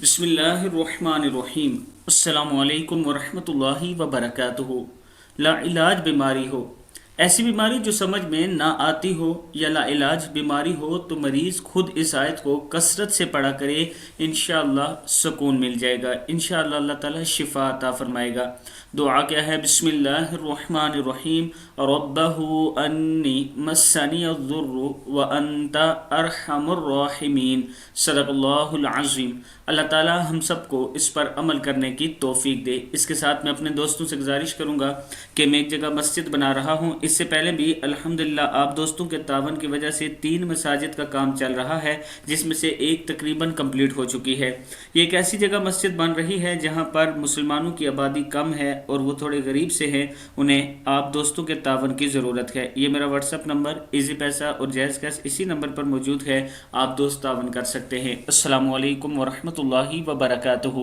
بسم اللہ الرحمن الرحیم۔ السلام علیکم ورحمۃ اللہ وبرکاتہ۔ لا علاج بیماری ہو، ایسی بیماری جو سمجھ میں نہ آتی ہو یا لا علاج بیماری ہو تو مریض خود اس آیت کو کثرت سے پڑھا کرے، انشاءاللہ سکون مل جائے گا، انشاءاللہ اللہ تعالی شفا عطا فرمائے گا۔ دعا کیا ہے؟ بسم اللہ الرحمن الرحیم۔ ربہ انی مسنی الضر وانت ارحم الراحمین۔ صدق اللہ العظیم۔ اللہ تعالی ہم سب کو اس پر عمل کرنے کی توفیق دے۔ اس کے ساتھ میں اپنے دوستوں سے گزارش کروں گا کہ میں ایک جگہ مسجد بنا رہا ہوں، اس سے پہلے بھی الحمدللہ آپ دوستوں کے تعاون کی وجہ سے 3 مساجد کا کام چل رہا ہے، جس میں سے ایک تقریباً کمپلیٹ ہو چکی ہے۔ یہ ایک ایسی جگہ مسجد بن رہی ہے جہاں پر مسلمانوں کی آبادی کم ہے اور وہ تھوڑے غریب سے ہیں، انہیں آپ دوستوں کے تعاون کی ضرورت ہے۔ یہ میرا واٹس ایپ نمبر ایزی پیسہ اور جائز کیش اسی نمبر پر موجود ہے، آپ دوست تعاون کر سکتے ہیں۔ السلام علیکم ورحمۃ اللہ وبرکاتہ۔